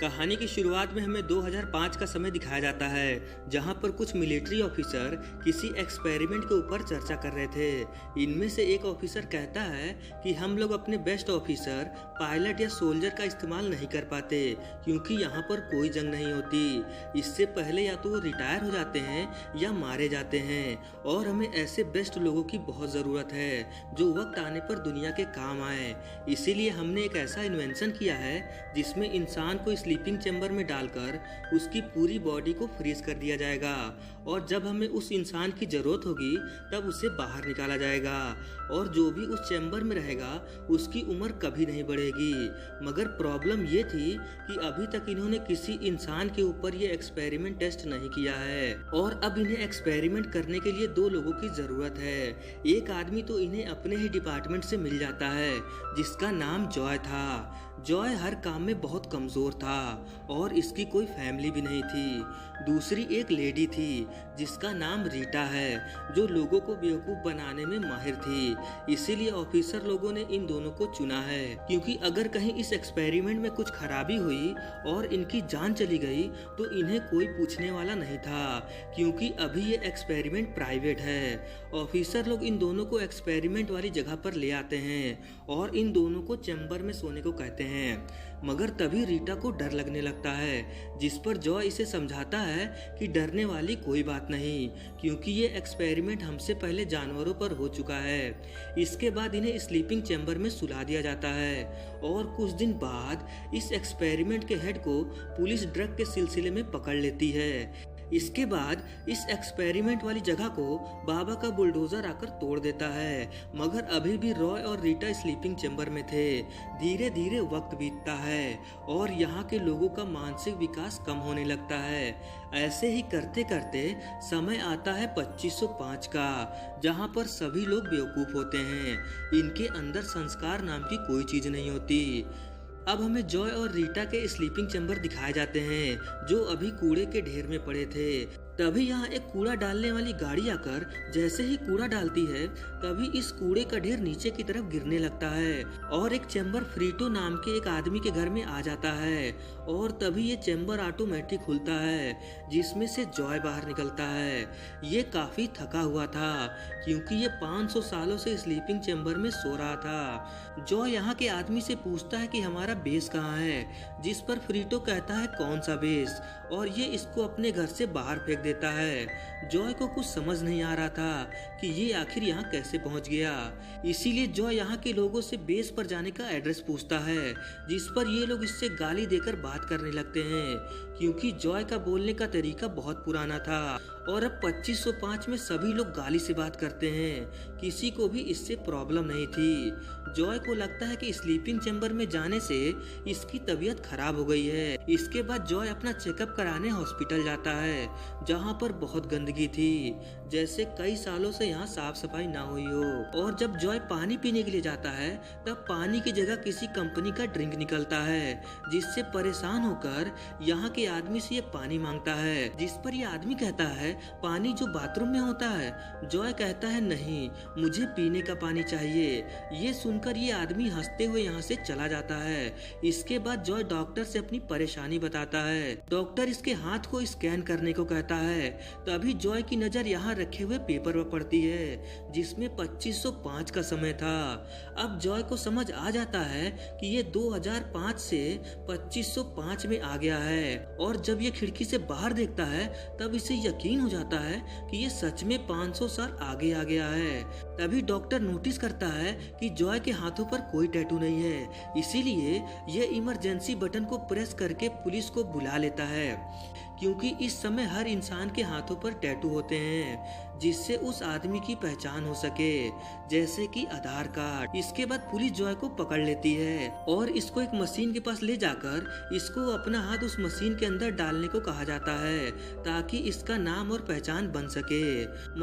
कहानी की शुरुआत में हमें 2005 का समय दिखाया जाता है, जहां पर कुछ मिलिट्री ऑफिसर किसी एक्सपेरिमेंट के ऊपर चर्चा कर रहे थे। इनमें से एक ऑफिसर कहता है कि हम लोग अपने बेस्ट ऑफिसर, पायलट या सोल्जर का इस्तेमाल नहीं कर पाते क्योंकि यहाँ पर कोई जंग नहीं होती। इससे पहले या तो वो रिटायर हो जाते हैं या मारे जाते हैं और हमें ऐसे बेस्ट लोगों की बहुत ज़रूरत है जो वक्त आने पर दुनिया के काम आए। इसीलिए हमने एक ऐसा इन्वेंशन किया है जिसमें इंसान को स्लीपिंग चैम्बर में डालकर उसकी पूरी बॉडी को फ्रीज कर दिया जाएगा और जब हमें उस इंसान की ज़रूरत होगी तब उसे बाहर निकाला जाएगा और जो भी उस चैम्बर में रहेगा उसकी उम्र कभी नहीं बढ़ेगी। मगर प्रॉब्लम ये थी कि अभी तक इन्होंने किसी इंसान के ऊपर ये एक्सपेरिमेंट टेस्ट नहीं किया है और अब इन्हें एक्सपेरिमेंट करने के लिए 2 लोगों की ज़रूरत है। एक आदमी तो इन्हें अपने ही डिपार्टमेंट से मिल जाता है जिसका नाम जॉय था। जॉय हर काम में बहुत कमज़ोर था और इसकी कोई फैमिली भी नहीं थी। दूसरी एक लेडी थी जिसका नाम रीटा है जो लोगों को बेवकूफ़ बनाने में माहिर थी। इसीलिए ऑफिसर लोगों ने इन दोनों को चुना है क्योंकि अगर कहीं इस एक्सपेरिमेंट में कुछ खराबी हुई और इनकी जान चली गई तो इन्हें कोई पूछने वाला नहीं था क्योंकि अभी ये एक्सपेरिमेंट प्राइवेट है। ऑफिसर लोग इन दोनों को एक्सपेरिमेंट वाली जगह पर ले आते हैं और इन दोनों को चैम्बर में सोने को कहते हैं। मगर तभी रीटा को डर लगने लगता है जिस पर जॉय इसे समझाता है कि डरने वाली कोई बात नहीं क्योंकि ये एक्सपेरिमेंट हमसे पहले जानवरों पर हो चुका है। इसके बाद इन्हें स्लीपिंग चैम्बर में सुला दिया जाता है और कुछ दिन बाद इस एक्सपेरिमेंट के हेड को पुलिस ड्रग के सिलसिले में पकड़ लेती है। इसके बाद इस एक्सपेरिमेंट वाली जगह को बाबा का बुलडोजर आकर तोड़ देता है। मगर अभी भी रॉय और रीटा स्लीपिंग चैम्बर में थे। धीरे धीरे वक्त बीतता है और यहाँ के लोगों का मानसिक विकास कम होने लगता है। ऐसे ही करते करते समय आता है 2505 का, जहाँ पर सभी लोग बेवकूफ़ होते हैं। इनके अंदर संस्कार नाम की कोई चीज़ नहीं होती। अब हमें जॉय और रीटा के स्लीपिंग चैम्बर दिखाए जाते हैं जो अभी कूड़े के ढेर में पड़े थे। तभी यहाँ एक कूड़ा डालने वाली गाड़ी आकर जैसे ही कूड़ा डालती है तभी इस कूड़े का ढेर नीचे की तरफ गिरने लगता है और एक चैम्बर फ्रीटो नाम के एक आदमी के घर में आ जाता है और तभी ये चैम्बर ऑटोमेटिक खुलता है जिसमें से जॉय बाहर निकलता है। ये काफी थका हुआ था क्योंकि ये 500 सालों से स्लीपिंग चैम्बर में सो रहा था। जॉय यहाँ के आदमी से पूछता है कि हमारा बेस कहाँ है, जिस पर फ्रीटो कहता है कौन सा बेस, और ये इसको अपने घर से बाहर फेंक देता है। जॉय को कुछ समझ नहीं आ रहा था कि ये आखिर यहाँ कैसे पहुँच गया। इसीलिए जॉय यहाँ के लोगों से बेस पर जाने का एड्रेस पूछता है जिस पर ये लोग इससे गाली देकर बात करने लगते हैं क्योंकि जॉय का बोलने का तरीका बहुत पुराना था और अब 2505 में सभी लोग गाली से बात करते हैं। किसी को भी इससे प्रॉब्लम नहीं थी। जॉय को लगता है कि स्लीपिंग चैम्बर में जाने से इसकी तबीयत खराब हो गई है। इसके बाद जॉय अपना चेकअप कराने हॉस्पिटल जाता है जहाँ पर बहुत गंदगी थी, जैसे कई सालों से यहाँ साफ सफाई ना हुई हो। और जब जॉय पानी पीने के लिए जाता है तब पानी की जगह किसी कंपनी का ड्रिंक निकलता है जिससे परेशान होकर यहाँ के आदमी से ये पानी मांगता है, जिस पर ये आदमी कहता है पानी जो बाथरूम में होता है। जॉय कहता है नहीं, मुझे पीने का पानी चाहिए। ये सुनकर ये आदमी हंसते हुए यहाँ से चला जाता है। इसके बाद जॉय डॉक्टर से अपनी परेशानी बताता है। डॉक्टर इसके हाथ को स्कैन करने को कहता है। तभी जॉय की नजर यहाँ रखे हुए पेपर पर पड़ती है जिसमें 2505 का समय था। अब जॉय को समझ आ जाता है कि ये 2005 से 2505 में आ गया है और जब ये खिड़की से बाहर देखता है तब इसे यकीन हो जाता है कि ये सच में 500 साल आगे आ गया है। तभी डॉक्टर नोटिस करता है कि जॉय के हाथों पर कोई टैटू नहीं है, इसीलिए ये इमरजेंसी बटन को प्रेस करके पुलिस को बुला लेता है क्योंकि इस समय हर इंसान के हाथों पर टैटू होते हैं जिससे उस आदमी की पहचान हो सके, जैसे कि आधार कार्ड। इसके बाद पुलिस जॉय को पकड़ लेती है और इसको एक मशीन के पास ले जाकर इसको अपना हाथ उस मशीन के अंदर डालने को कहा जाता है ताकि इसका नाम और पहचान बन सके।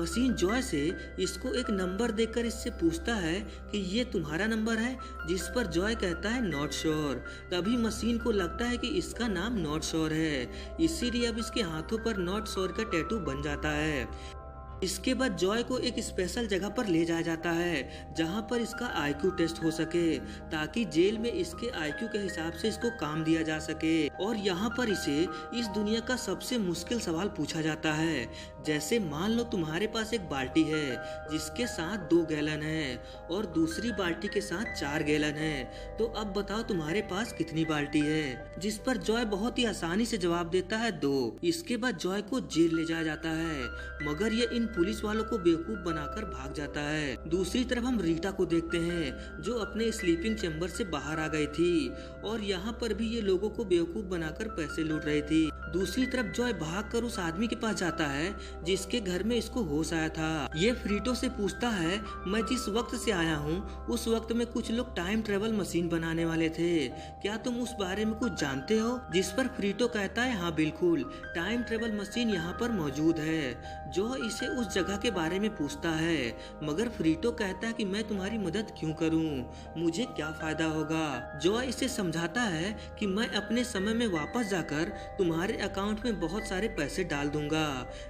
मशीन जॉय से इसको एक नंबर देकर इससे पूछता है कि ये तुम्हारा नंबर है, जिस पर जॉय कहता है नॉट श्योर। तभी मशीन को लगता है कि इसका नाम नॉट श्योर है, इसीलिए अब इसके हाथों पर नॉट श्योर का टैटू बन जाता है। इसके बाद जॉय को एक स्पेशल जगह पर ले जाया जाता है जहाँ पर इसका आईक्यू टेस्ट हो सके, ताकि जेल में इसके आईक्यू के हिसाब से इसको काम दिया जा सके। और यहाँ पर इसे इस दुनिया का सबसे मुश्किल सवाल पूछा जाता है, जैसे मान लो तुम्हारे पास एक बाल्टी है जिसके साथ 2 गैलन है और दूसरी बाल्टी के साथ 4 गैलन है, तो अब बताओ तुम्हारे पास कितनी बाल्टी है। जिस पर जॉय बहुत ही आसानी से जवाब देता है 2। इसके बाद जॉय को जेल ले जाया जाता है, मगर ये इन पुलिस वालों को बेवकूफ बनाकर भाग जाता है। दूसरी तरफ हम रीटा को देखते हैं जो अपने स्लीपिंग चैम्बर से बाहर आ गई थी और यहाँ पर भी ये लोगों को बेवकूफ बनाकर पैसे लूट रही थी। दूसरी तरफ जॉय भागकर उस आदमी के पास जाता है जिसके घर में इसको होश आया था। ये फ्रीटो से पूछता है, मैं जिस वक्त से आया हूँ उस वक्त में कुछ लोग टाइम ट्रेवल मशीन बनाने वाले थे, क्या तुम उस बारे में कुछ जानते हो? जिस पर फ्रीटो कहता है, हाँ बिल्कुल, टाइम ट्रेवल मशीन यहाँ पर मौजूद है। जो इसे उस जगह के बारे में पूछता है, मगर फ्रीटो कहता है कि मैं तुम्हारी मदद क्यों करूं, मुझे क्या फायदा होगा। जो इसे समझाता है कि मैं अपने समय में वापस जाकर तुम्हारे अकाउंट में बहुत सारे पैसे डाल दूंगा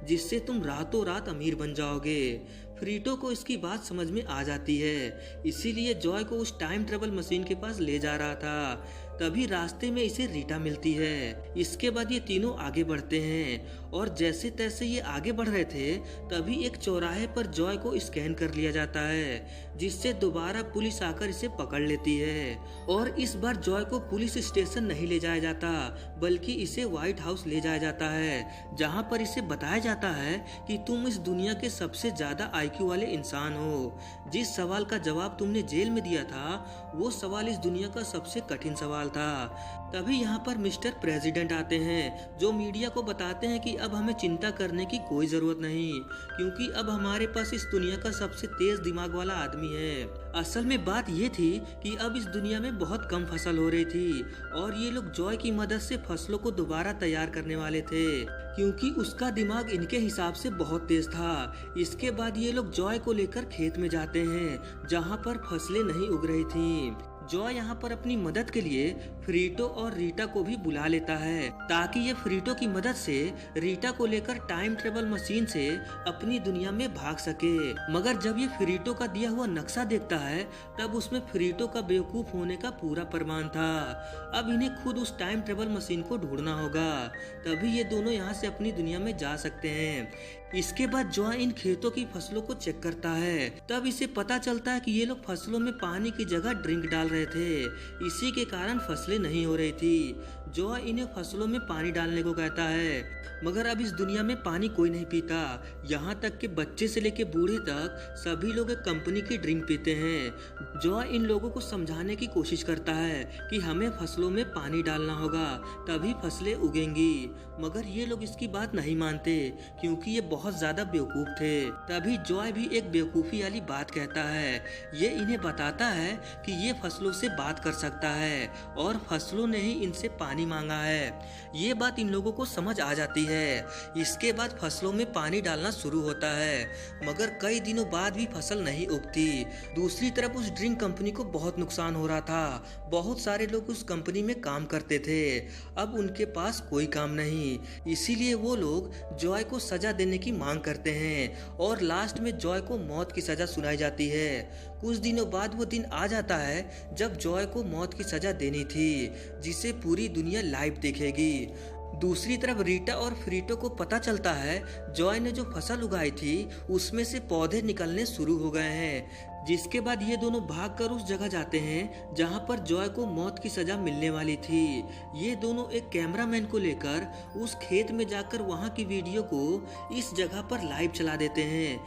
जिससे तुम रातों रात अमीर बन जाओगे। फ्रीटो को इसकी बात समझ में आ जाती है, इसीलिए जॉय को उस टाइम ट्रेवल मशीन के पास ले जा रहा था। तभी रास्ते में इसे रीटा मिलती है। इसके बाद ये तीनों आगे बढ़ते हैं और जैसे तैसे ये आगे बढ़ रहे थे तभी एक चौराहे पर जॉय को स्कैन कर लिया जाता है, जिससे दोबारा पुलिस आकर इसे पकड़ लेती है। और इस बार जॉय को पुलिस स्टेशन नहीं ले जाया जाता बल्कि इसे व्हाइट हाउस ले जाया जाता है, जहाँ पर इसे बताया जाता है कि तुम इस दुनिया के सबसे ज्यादा आईक्यू वाले इंसान हो। जिस सवाल का जवाब तुमने जेल में दिया था वो सवाल इस दुनिया का सबसे कठिन सवाल था। तभी यहाँ पर मिस्टर प्रेसिडेंट आते हैं जो मीडिया को बताते हैं कि अब हमें चिंता करने की कोई जरूरत नहीं, क्योंकि अब हमारे पास इस दुनिया का सबसे तेज दिमाग वाला आदमी है। असल में बात ये थी कि अब इस दुनिया में बहुत कम फसल हो रही थी और ये लोग जॉय की मदद से फसलों को दोबारा तैयार करने वाले थे, क्योंकि उसका दिमाग इनके हिसाब से बहुत तेज था। इसके बाद ये लोग जॉय को लेकर खेत में जाते हैं जहाँ पर फसलें नहीं उग रही थी। जॉय यहाँ पर अपनी मदद के लिए फ्रीटो और रीटा को भी बुला लेता है ताकि ये फ्रीटो की मदद से रीटा को लेकर टाइम ट्रेवल मशीन से अपनी दुनिया में भाग सके। मगर जब ये फ्रीटो का दिया हुआ नक्शा देखता है तब उसमें फ्रीटो का बेवकूफ होने का पूरा प्रमाण था। अब इन्हें खुद उस टाइम ट्रेवल मशीन को ढूंढना होगा, तभी ये दोनों यहाँ से अपनी दुनिया में जा सकते हैं। इसके बाद जॉय इन खेतों की फसलों को चेक करता है, तब इसे पता चलता है कि ये लोग फसलों में पानी की जगह ड्रिंक डाल रहे थे, इसी के कारण फसलें नहीं हो रही थी। जॉय इन्हें फसलों में पानी डालने को कहता है, मगर अब इस दुनिया में पानी कोई नहीं पीता। यहाँ तक कि बच्चे से लेके बूढ़े तक सभी लोग एक कंपनी की ड्रिंक पीते हैं। जॉय इन लोगों को समझाने की कोशिश करता है कि हमें फसलों में पानी डालना होगा तभी फसलें उगेंगी, मगर ये लोग इसकी बात नहीं मानते क्योंकि ये बहुत ज्यादा बेवकूफ थे। तभी जॉय भी एक बेवकूफी वाली बात कहता है। ये इन्हें बताता है कि ये फसलों से बात कर सकता है और फसलों ने ही इनसे पानी मांगा है। ये बात इन लोगों को समझ आ जाती है। इसके बाद फसलों में पानी डालना शुरू होता है, मगर कई दिनों बाद भी फसल नहीं उगती। दूसरी तरफ उस ड्रिंक कंपनी को बहुत नुकसान हो रहा था। बहुत सारे लोग उस कंपनी में काम करते थे, अब उनके पास कोई काम नहीं, इसीलिए वो लोग जॉय को सजा देने की मांग करते हैं और लास्ट में जॉय को मौत की सजा सुनाई जाती है। कुछ दिनों बाद वो दिन आ जाता है जब जॉय को मौत की सजा देनी थी, जिसे पूरी दुनिया लाइव देखेगी। दूसरी तरफ रीटा और फ्रीटो को पता चलता है जॉय ने जो फसल उगाई थी उसमें से पौधे निकलने शुरू हो गए हैं, जिसके बाद ये दोनों भागकर उस जगह जाते हैं जहां पर जॉय को मौत की सजा मिलने वाली थी। ये दोनों एक कैमरामैन को लेकर उस खेत में जाकर वहां की वीडियो को इस जगह पर लाइव चला देते हैं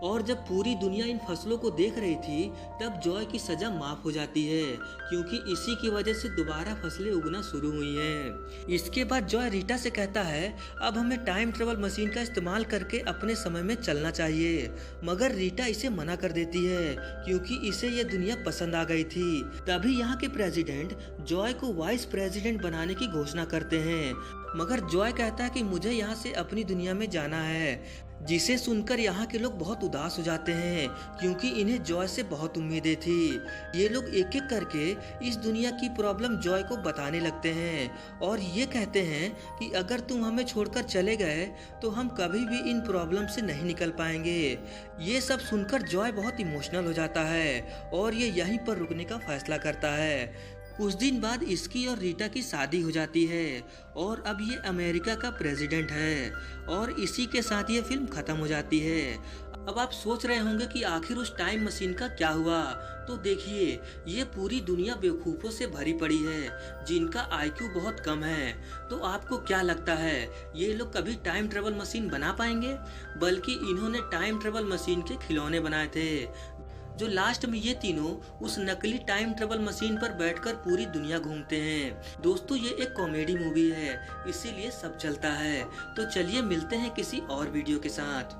और जब पूरी दुनिया इन फसलों को देख रही थी तब जॉय की सजा माफ हो जाती है, क्योंकि इसी की वजह से दोबारा फसलें उगना शुरू हुई हैं। इसके बाद जॉय रीटा से कहता है अब हमें टाइम ट्रेवल मशीन का इस्तेमाल करके अपने समय में चलना चाहिए, मगर रीटा इसे मना कर देती है क्योंकि इसे ये दुनिया पसंद आ गई थी। तभी यहाँ के प्रेसिडेंट जॉय को वाइस प्रेसिडेंट बनाने की घोषणा करते हैं मगर जॉय कहता है कि मुझे यहाँ से अपनी दुनिया में जाना है, जिसे सुनकर यहाँ के लोग बहुत उदास हो जाते हैं क्योंकि इन्हें जॉय से बहुत उम्मीदें थी। ये लोग एक एक करके इस दुनिया की प्रॉब्लम जॉय को बताने लगते हैं और ये कहते हैं कि अगर तुम हमें छोड़कर चले गए तो हम कभी भी इन प्रॉब्लम से नहीं निकल पाएंगे। ये सब सुनकर जॉय बहुत इमोशनल हो जाता है और ये यहीं पर रुकने का फैसला करता है। कुछ दिन बाद इसकी और रीटा की शादी हो जाती है और अब ये अमेरिका का प्रेसिडेंट है और इसी के साथ ये फिल्म खत्म हो जाती है। अब आप सोच रहे होंगे कि आखिर उस टाइम मशीन का क्या हुआ। तो देखिए, ये पूरी दुनिया बेवकूफ़ों से भरी पड़ी है जिनका IQ बहुत कम है। तो आपको क्या लगता है, ये लोग कभी टाइम ट्रेवल मशीन बना पाएंगे? बल्कि इन्होंने टाइम ट्रेवल मशीन के खिलौने बनाए थे, जो लास्ट में ये तीनों उस नकली टाइम ट्रेवल मशीन पर बैठकर पूरी दुनिया घूमते हैं। दोस्तों, ये एक कॉमेडी मूवी है, इसीलिए सब चलता है। तो चलिए मिलते हैं किसी और वीडियो के साथ।